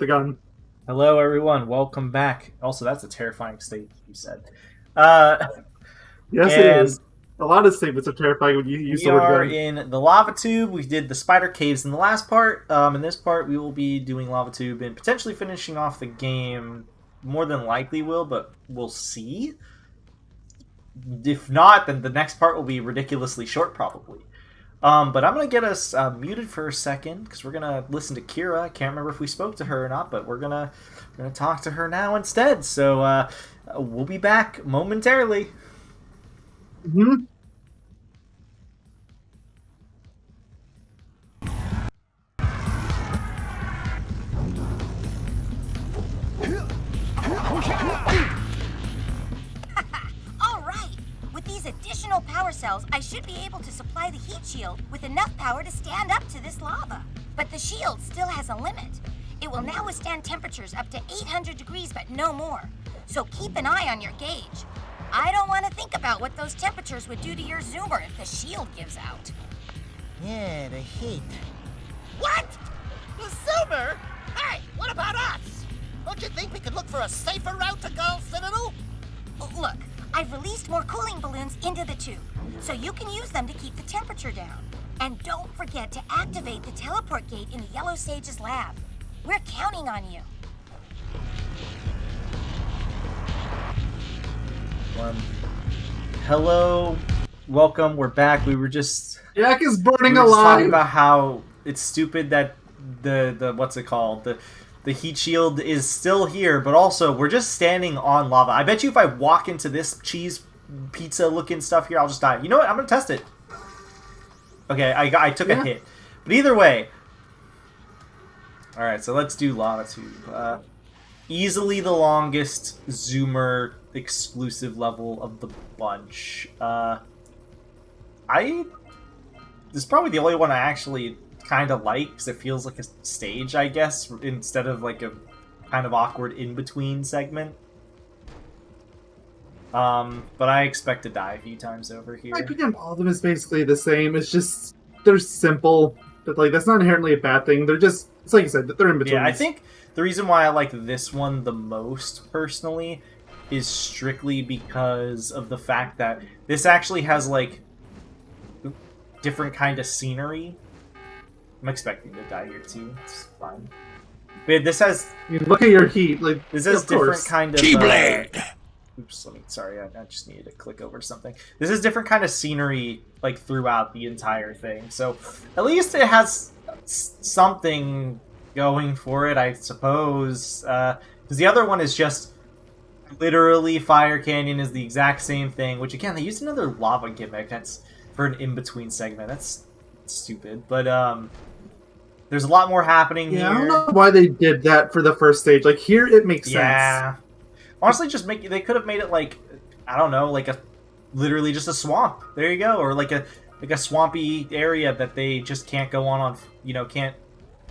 the gun. Hello, everyone. Welcome back. Also, that's a terrifying statement you said. Uh, Yes, it and is. A lot of statements are terrifying when you use we the word are gun. in the lava tube. We did the spider caves in the last part. In this part, we will be doing lava tube and potentially finishing off the game. More than likely will, but we'll see. If not, then the next part will be ridiculously short, probably. But I'm gonna get us muted for a second because we're gonna listen to Kira. I can't remember if we spoke to her or not, but we're gonna talk to her now instead. So we'll be back momentarily. Hmm. All right! With these additional power cells, I should be able to supply the heat shield with enough power to stand up to this lava. But the shield still has a limit. It will now withstand temperatures up to 800 degrees, but no more. So keep an eye on your gauge. I don't want to think about what those temperatures would do to your zoomer if the shield gives out. Yeah, the heat. What? The Zoomer? Hey, what about us? Don't you think we could look for a safer route to Gull Citadel? Look, I've released more cooling balloons into the tube, so you can use them to keep the temperature down. And don't forget to activate the teleport gate in the Yellow Sage's lab. We're counting on you. Hello, welcome. We're back. We were just Jack is burning talking alive. about how it's stupid that the what's it called the heat shield is still here, but also we're just standing on lava. I bet you if I walk into this cheese pizza looking stuff here, I'll just die. You know what? I'm gonna test it. Okay, I took a hit, but either way. All right, so let's do lava tube. Easily the longest zoomer exclusive level of the bunch. This is probably the only one I actually kind of like because it feels like a stage, I guess, instead of like a kind of awkward in-between segment. But I expect to die a few times over here. I think all of them is basically the same. It's just they're simple, but like that's not inherently a bad thing. They're just it's like you said, they're in between. Yeah, I think the reason why I like this one the most personally is strictly because of the fact that this actually has like different kind of scenery. I'm expecting to die here too. It's fine. But this has. I mean, look at your heat. Like this has different kind of. Keyblade! Oops, sorry, I just needed to click over something. This is different kind of scenery like throughout the entire thing. So at least it has something going for it, I suppose. Because the other one is just literally Fire Canyon is the exact same thing. Which again, they used another lava gimmick. That's for an in-between segment. That's stupid, but there's a lot more happening here. I don't know why they did that for the first stage. Like here, it makes sense. Yeah, honestly, they could have made it like I don't know, like literally just a swamp. There you go, or like a swampy area that they just can't go on can't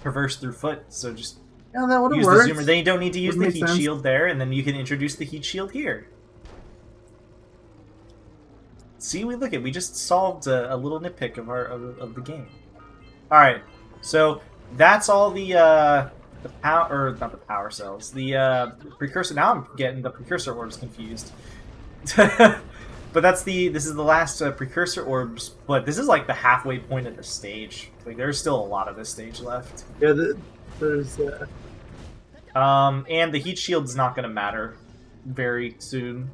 traverse through foot. So just Yeah, that would have use worked. the zoomer. Then you don't need to use the Would heat make sense. shield there, and then you can introduce the heat shield here. See, we just solved a little nitpick of the game. All right, so that's all the power or not the power cells, the precursor. Now I'm getting the precursor orbs confused. But this is the last precursor orbs. But this is like the halfway point of the stage. Like there's still a lot of this stage left. Yeah, there's. And the heat shield's not going to matter very soon.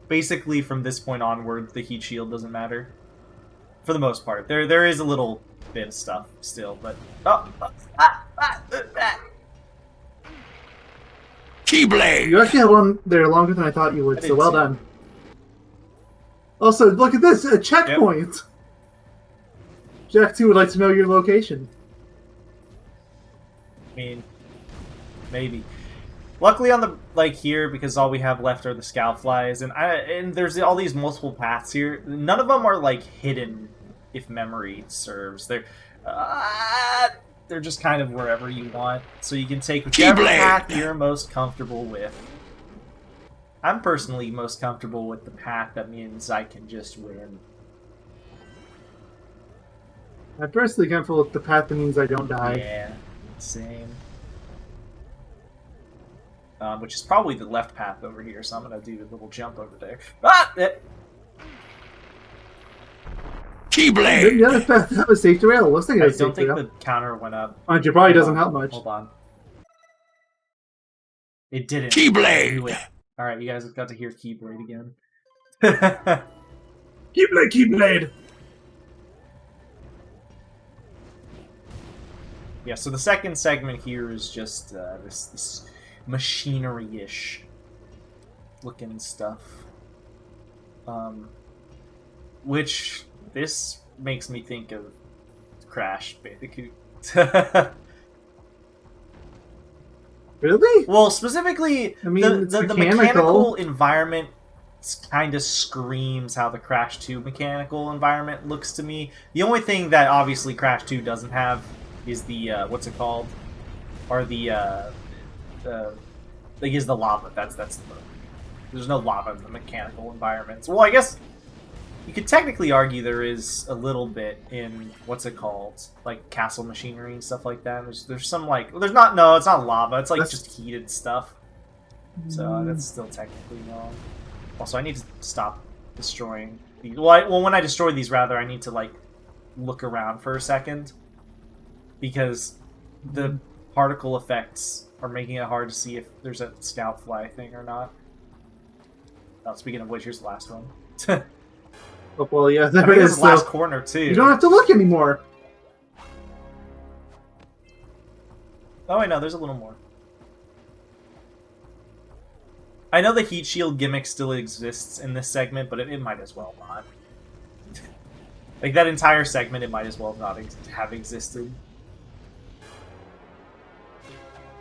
Basically, from this point onward, the heat shield doesn't matter. For the most part. There is a little bit of stuff still, but... Keyblade! You actually held on there longer than I thought you would, I so well did too. done. Also, look at this! A checkpoint! Jack 2 would like to know your location. I mean, maybe. Luckily on the, here, because all we have left are the Scowflies, and there's all these multiple paths here. None of them are, hidden, if memory serves. They're just kind of wherever you want, so you can take whichever path you're most comfortable with. I'm personally most comfortable with the path that means I can just win. I'm personally comfortable with the path that means I don't die. Yeah, same. which is probably the left path over here. So I'm gonna do a little jump over there. Ah! Keyblade! Yeah, that was safe derail. Looks like it I was don't safe think derail. the counter went up. Mind you, probably Hold doesn't on, help much. Hold on. It didn't. Keyblade! Alright, you guys have got to hear Keyblade again. Keyblade, Keyblade! Yeah, so the second segment here is just this machinery-ish looking stuff. Which, this makes me think of Crash Bandicoot. Really? Well, specifically, I mean, the it's mechanical environment kind of screams how the Crash 2 mechanical environment looks to me. The only thing that obviously Crash 2 doesn't have is the, what's it called? Or the is the lava. There's no lava in the mechanical environments. Well, I guess you could technically argue there is a little bit in, what's it called? Like castle machinery and stuff like that. There's some like, it's not lava, it's like just heated stuff. So that's still technically wrong. Also, I need to stop destroying these. Well, when I destroy these, rather, I need to like look around for a second. Because the particle effects are making it hard to see if there's a scout fly thing or not. Oh, speaking of which, here's the last one. Oh, well, yeah, I there think it this is. is the last So corner, too. you don't have to look anymore. Oh, wait, no, there's a little more. I know the heat shield gimmick still exists in this segment, but it might as well not. Like, that entire segment, it might as well not have existed.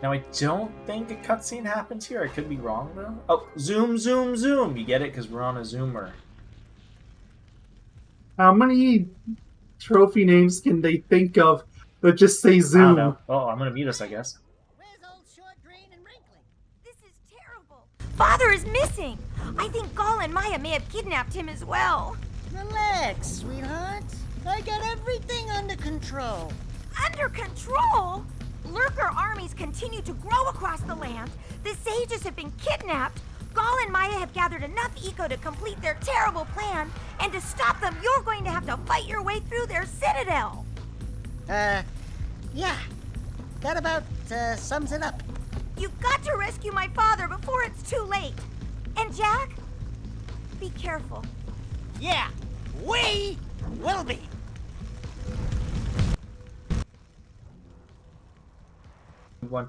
Now, I don't think a cutscene happens here. I could be wrong, though. Oh, zoom, zoom, zoom! You get it? Because we're on a zoomer. How many trophy names can they think of that just say I don't Zoom? know. Oh, I'm going to mute us, I guess. Where's old short, green, and wrinkly? This is terrible. Father is missing. I think Gall and Maya may have kidnapped him as well. Relax, sweetheart. I got everything under control. Under control? Lurker armies continue to grow across the land. The sages have been kidnapped. Gall and Maya have gathered enough eco to complete their terrible plan. And to stop them, you're going to have to fight your way through their citadel. Yeah. That about sums it up. You've got to rescue my father before it's too late. And Jack, be careful. Yeah, we will be. One.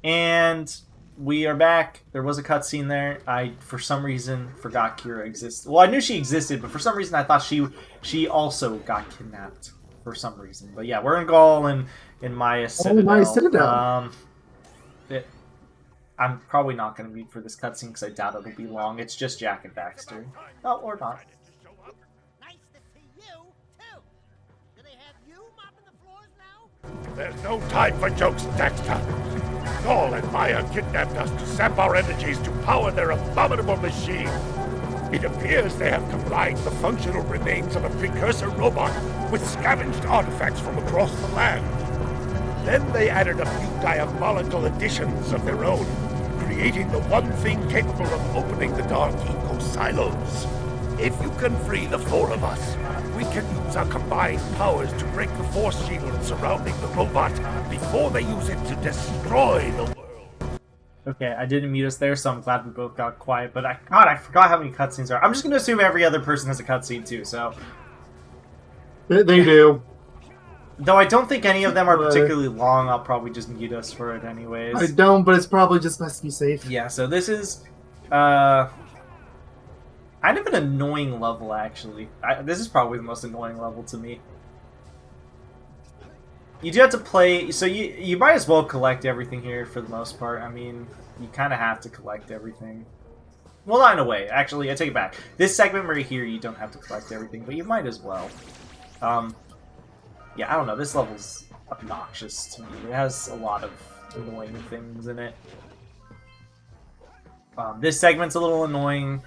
And we are back. There was a cutscene there. I, for some reason, forgot Kira existed. Well, I knew she existed, but for some reason I thought she also got kidnapped for some reason. But yeah, we're in Gaul and in Maya Citadel. Maya Citadel. I'm probably not going to mute for this cutscene because I doubt it'll be long. It's just Jack and Daxter. Oh, or not. Nice to see you, too. Do they have you mopping the floors now? There's no time for jokes, Daxter. Gaul and Maya kidnapped us to sap our energies to power their abominable machine. It appears they have combined the functional remains of a Precursor robot with scavenged artifacts from across the land. Then they added a few diabolical additions of their own, creating the one thing capable of opening the dark eco silos. If you can free the four of us, we can use our combined powers to break the force shield surrounding the robot before they use it to destroy the world. Okay, I didn't mute us there, so I'm glad we both got quiet. But I forgot how many cutscenes there are. I'm just going to assume every other person has a cutscene too, so... They do. Though I don't think any of them are particularly long, I'll probably just mute us for it anyways. I don't, but it's probably just best to be safe. Yeah, so this is kind of an annoying level, actually. This is probably the most annoying level to me. You do have to play, so you might as well collect everything here for the most part. I mean, you kind of have to collect everything. Well, not in a way. Actually, I take it back. This segment right here, you don't have to collect everything, but you might as well. Yeah, I don't know. This level's obnoxious to me. It has a lot of annoying things in it. This segment's a little annoying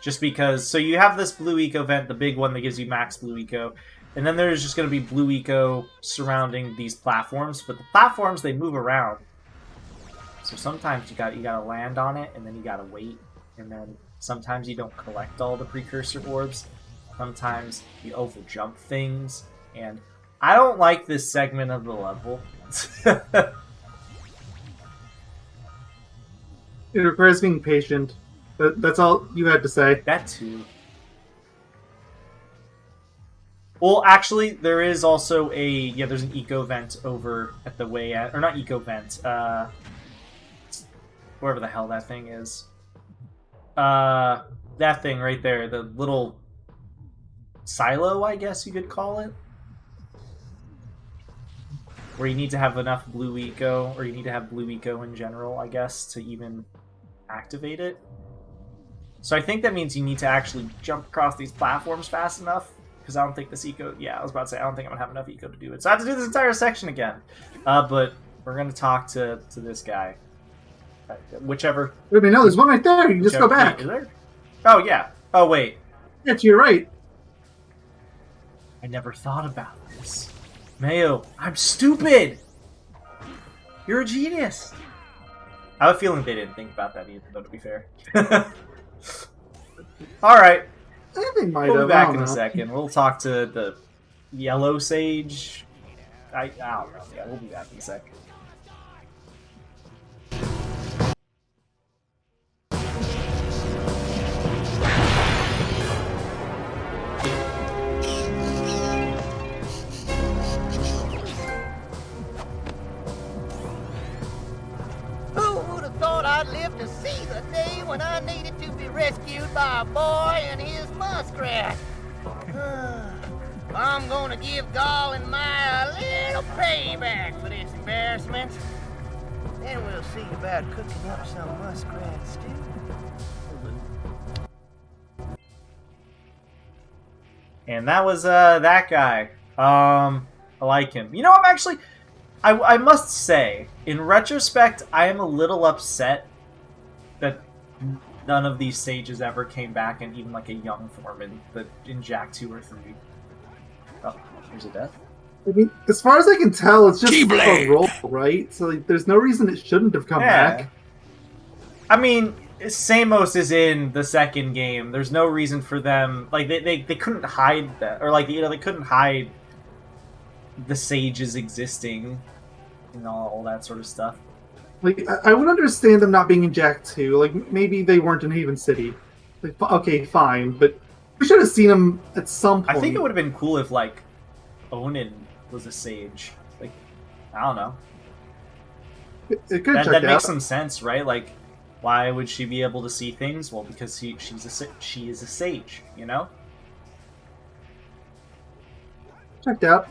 just because... So you have this blue eco vent, the big one that gives you max blue eco, and then there's just going to be blue eco surrounding these platforms, but the platforms, they move around. So So sometimes you gotta land on it, and then you gotta wait, and then sometimes you don't collect all the precursor orbs. Sometimes you overjump things, and I don't like this segment of the level. It requires being patient. That's all you had to say. That too. Well, actually, there is also there's an eco vent over at the way at, or not eco vent, wherever the hell that thing is. That thing right there, the little silo, I guess you could call it. Where you need to have enough blue eco, or you need to have blue eco in general, I guess, to even activate it. So I think that means you need to actually jump across these platforms fast enough, because I don't think this eco... Yeah, I was about to say, I don't think I'm going to have enough eco to do it. So I have to do this entire section again. But we're going to talk to this guy. Whichever... I mean, no, there's one right there. You can just go back. Is there? Oh, yeah. Oh, wait. Yeah, to your right. I never thought about this. Mayo, I'm stupid! You're a genius! I have a feeling they didn't think about that either, though, to be fair. Alright. I think they might We'll have. be back I don't in a know. second. We'll talk to the yellow sage. I don't know. Yeah, we'll be back in a second. Who would have thought I'd live to see the day when I needed to be rescued by a boy and his muskrat? I'm gonna give Gall and Maya a little payback for this embarrassment. Then we'll see about cooking up some muskrat stew. And that was that guy. I like him. You know, I'm actually... I must say, in retrospect, I am a little upset that none of these sages ever came back in even like a young form in Jack 2 or 3. Oh, there's a death. I mean, as far as I can tell, it's just Keyblade. a roll, right? So like, there's no reason it shouldn't have come back. I mean, Samos is in the second game. There's no reason for them... Like, they couldn't hide that. Or, like, you know, they couldn't hide the sages existing and all that sort of stuff. Like, I would understand them not being in Jack 2. Like, maybe they weren't in Haven City. Like, okay, fine, but we should have seen them at some point. I think it would have been cool if, like, Onin was a sage. Like, I don't know. It could That check makes out. some sense, right? Like, why would she be able to see things? Well, because she is a sage, you know? Checked out.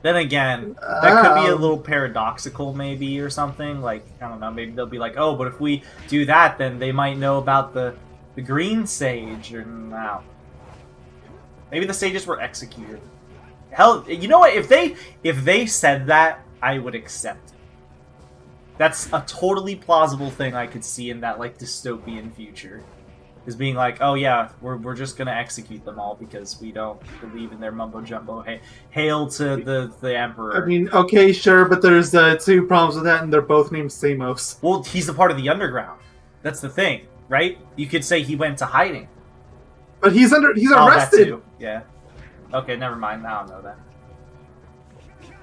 Then again, that could be a little paradoxical, maybe, or something. Like, I don't know, maybe they'll be like, oh, but if we do that, then they might know about the green sage, or no. Maybe the sages were executed. Hell, you know what? If they said that, I would accept it. That's a totally plausible thing I could see in that, like, dystopian future. Is being like, oh yeah, we're just gonna execute them all because we don't believe in their mumbo jumbo. Hey, hail to the emperor. I mean, okay, sure, but there's two problems with that, and they're both named Samos. Well, he's a part of the underground. That's the thing, right? You could say he went to hiding. But he's Oh, that arrested. too. Yeah. Okay, never mind. I don't know that.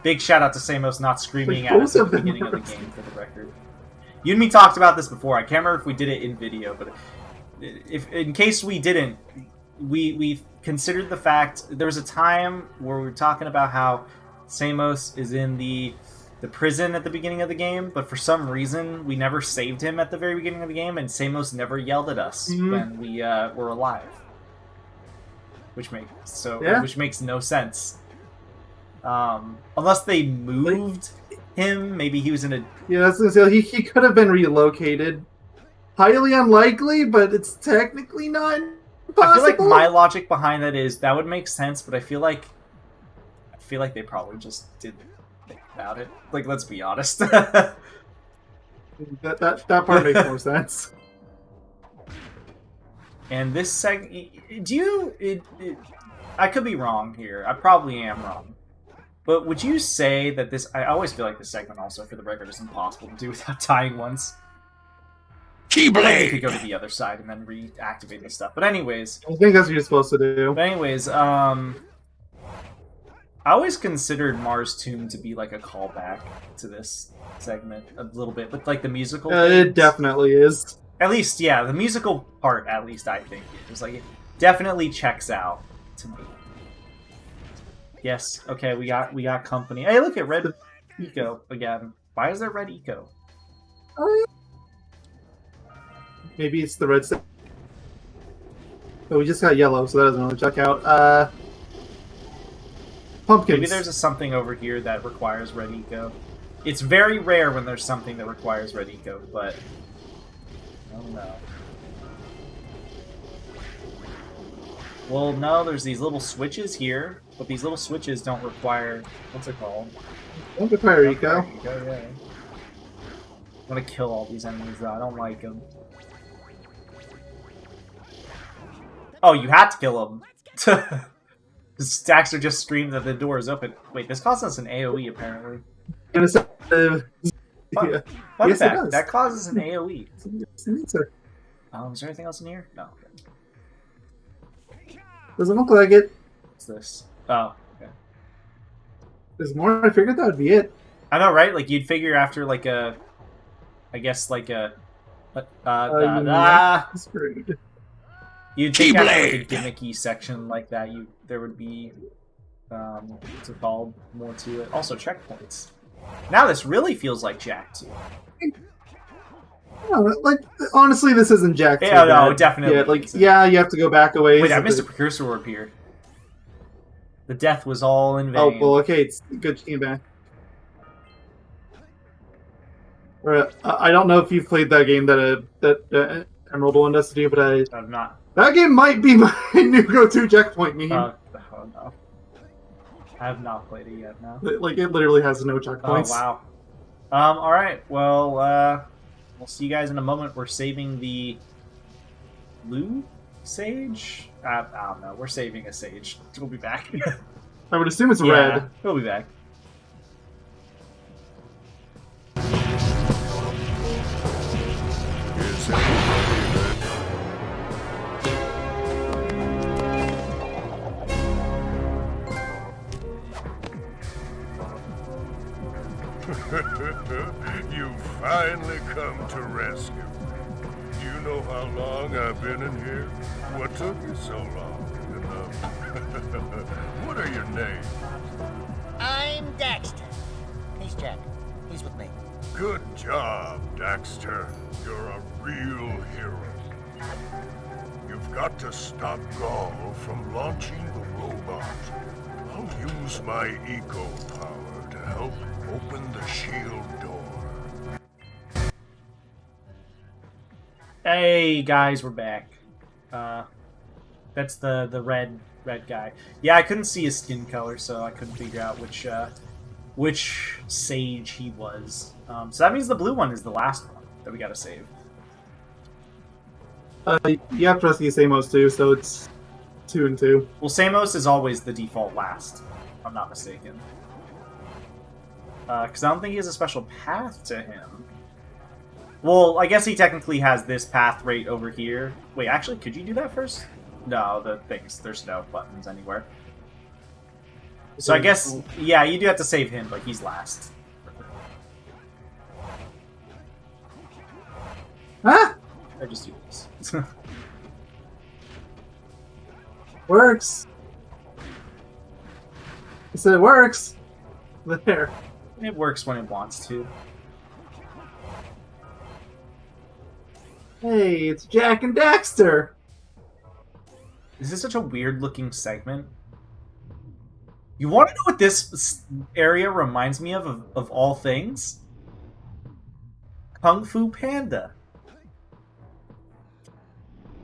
Big shout out to Samos not screaming Like, at us both at of the them beginning of the arrested. game, for the record. You and me talked about this before. I can't remember if we did it in video, but if in case we didn't, we considered the fact there was a time where we were talking about how Samos is in the prison at the beginning of the game, but for some reason we never saved him at the very beginning of the game, and Samos never yelled at us when we were alive, which makes no sense. Unless they moved him, maybe he was in a... Yeah, that's gonna say he could have been relocated. Highly unlikely, but it's technically not impossible. I feel like my logic behind that is that would make sense, but I feel like they probably just didn't think about it. Like, let's be honest. that part makes more sense. And this I could be wrong here. I probably am wrong. But would you say that this... I always feel like this segment also, for the record, is impossible to do without dying once. Maybe you could go to the other side and then reactivate the stuff. But anyways... I think that's what you're supposed to do. But anyways, I always considered Mars Tomb to be like a callback to this segment a little bit, with like the musical. It definitely is. At least, yeah, the musical part. At least I think it was like it definitely checks out to me. Yes. Okay, we got company. Hey, look at Red Eco again. Why is there Red Eco? Maybe it's the red set. But we just got yellow, so that doesn't really check out. Pumpkins. Maybe there's something over here that requires Red Eco. It's very rare when there's something that requires Red Eco, but I don't know. Well, no, there's these little switches here, but these little switches don't require... What's it called? Don't require eco. Eco, yeah. I'm gonna kill all these enemies, though. I don't like them. Oh, you had to kill them. Daxter just screamed that the door is open. Wait, this causes us an AoE, apparently. Yeah. Fun Yes, fact, it does. that causes an AoE. Is there Is there anything else in here? No. Okay. doesn't look like it. What's this? Oh, okay. There's more. I figured that would be it. I know, right? Like, you'd figure after, like, a... I guess, like, a... Screwed. You'd think after, like, a gimmicky section like that, there would be... what's it called? More to it. Also, checkpoints. Now this really feels like Jack 2. No, like honestly, this isn't Jack. Yeah, no, bad. definitely. Yeah, like you have to go back a ways. Wait, I missed a Precursor orb here. The death was all in vain. Oh well, okay, it's good. You came back. I don't know if you've played that game that Emerald wanted us to do, but I'm not. That game might be my new go-to checkpoint meme. Oh no, I have not played it yet. No. Like it literally has no checkpoints. Oh wow. All right. Well, we'll see you guys in a moment. We're saving the blue sage. I don't know. We're saving a sage. We'll be back. I would assume it's Yeah, red. We'll be back. Is everybody ready? You've finally come to rescue. Do you know how long I've been in here? What took you so long? What are your names? I'm Daxter. He's Jack. He's with me. Good job, Daxter. You're a real hero. You've got to stop Gaul from launching the robot. I'll use my eco power to help open the shield door. Hey guys, we're back. That's the red guy. Yeah, I couldn't see his skin color, so I couldn't figure out which sage he was. So that means the blue one is the last one that we gotta save. You have to rescue Samos too, so it's 2 and 2. Well, Samos is always the default last, if I'm not mistaken. Because I don't think he has a special path to him. Well, I guess he technically has this path right over here. Wait, actually, could you do that first? No, there's no buttons anywhere. So I guess, yeah, you do have to save him, but he's last. Ah! I just do this. Works! I said it works! There. It works when it wants to. Hey, it's Jack and Daxter! This is such a weird looking segment. You want to know what this area reminds me of all things? Kung Fu Panda.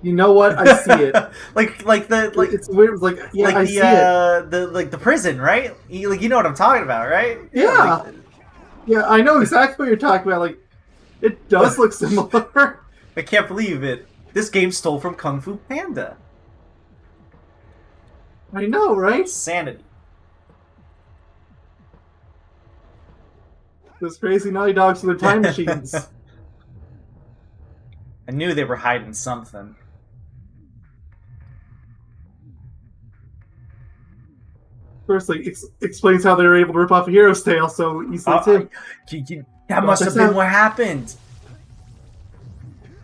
You know what? I see it. It's weird. Like yeah, like I see it. the prison, right? You know what I'm talking about, right? Yeah. Yeah, I know exactly what you're talking about. Like, it does look similar. I can't believe it. This game stole from Kung Fu Panda. I know, right? Sanity. Those crazy Naughty Dogs with their time machines. I knew they were hiding something. First, like, explains how they were able to rip off a hero's tale so easily, too. That must have been what happened.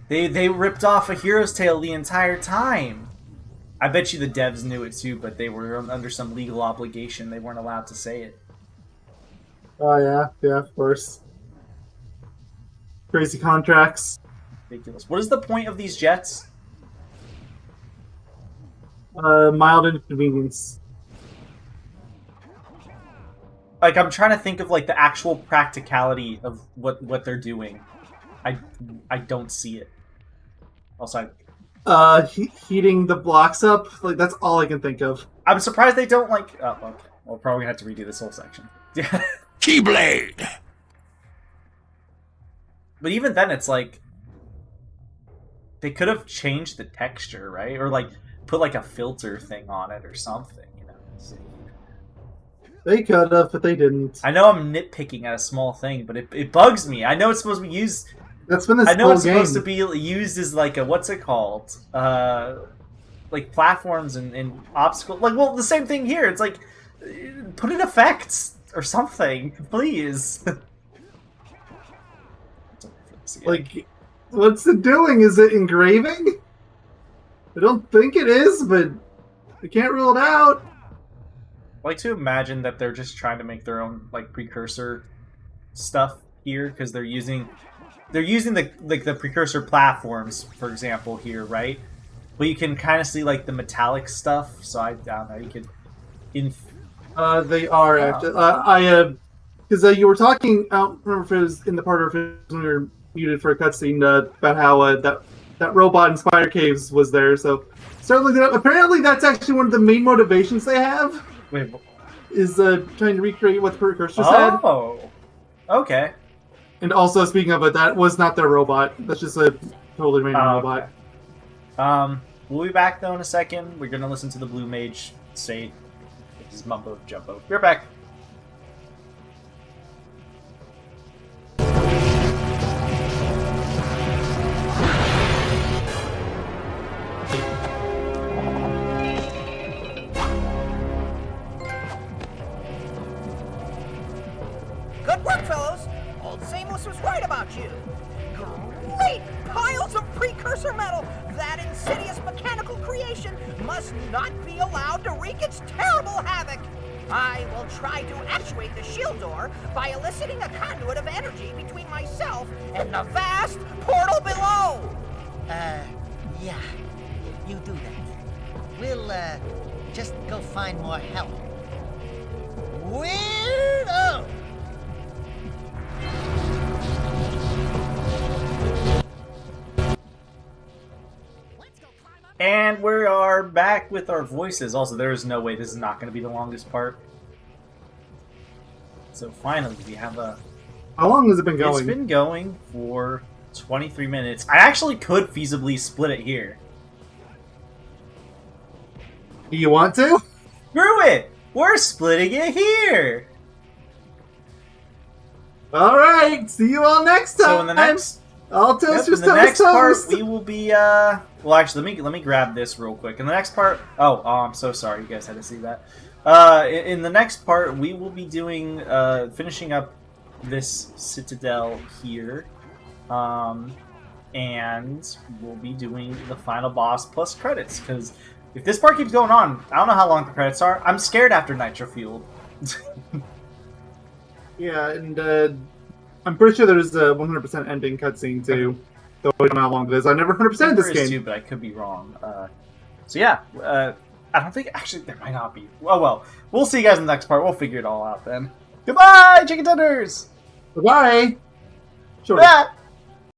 They ripped off a hero's tale the entire time. I bet you the devs knew it too, but they were under some legal obligation. They weren't allowed to say it. Oh, yeah. Yeah, of course. Crazy contracts. Ridiculous. What is the point of these jets? Mild inconvenience. Like, I'm trying to think of, like, the actual practicality of what they're doing. I don't see it. Also, Heating the blocks up. Like, that's all I can think of. I'm surprised they don't, like... Oh, okay. We're probably gonna have to redo this whole section. Yeah. Keyblade! But even then, it's like... They could have changed the texture, right? Or, like, put, like, a filter thing on it or something, you know? So, They could have, but they didn't. I know I'm nitpicking at a small thing, but it bugs me. I know it's supposed to be used... That's been this I know whole it's game. supposed to be used as, like, a... What's it called? Like, platforms and obstacles. Like, well, the same thing here. It's like... Put in effects or something, please. Like, what's it doing? Is it engraving? I don't think it is, but I can't rule it out. I like to imagine that they're just trying to make their own, like, precursor stuff here, because they're using the precursor platforms, for example, here, right? But you can kind of see, like, the metallic stuff, so I don't know, you could... They are, actually. Because you were talking, I don't remember if it was in the part or if it was when we were muted for a cutscene, about how that robot in Spider Caves was there, so certainly apparently that's actually one of the main motivations they have. Wait, is trying to recreate what the Precursor said. Oh, okay. And also, speaking of it, that was not their robot. That's just a totally random robot. Okay. We'll be back, though, in a second. We're going to listen to the Blue Mage say his mumbo jumbo. We're back. Good work, fellows. Old Samus was right about you. Great piles of precursor metal. That insidious mechanical creation must not be allowed to wreak its terrible havoc. I will try to actuate the shield door by eliciting a conduit of energy between myself and the vast portal below. Yeah. You do that. We'll, just go find more help. Weirdo! And we are back with our voices. Also, there is no way this is not going to be the longest part. So finally, we have a... How long has it been going? It's been going for 23 minutes. I actually could feasibly split it here. Do you want to? Screw it! We're splitting it here! Alright, see you all next time! So in the next... I'll toast your in the next toast. part, we will be, Well, actually, let me grab this real quick. In the next part... Oh, I'm so sorry. You guys had to see that. In the next part, we will be doing, finishing up this citadel here. And we'll be doing the final boss plus credits, because if this part keeps going on, I don't know how long the credits are. I'm scared after Nitro Fueled. Yeah, and, I'm pretty sure there's a 100% ending cutscene too. Though I don't know how long it is. I never 100%ed this game. Too, but I could be wrong. So yeah, I don't think actually there might not be. Oh well, we'll see you guys in the next part. We'll figure it all out then. Goodbye, chicken tenders. Bye. Sure. Ah!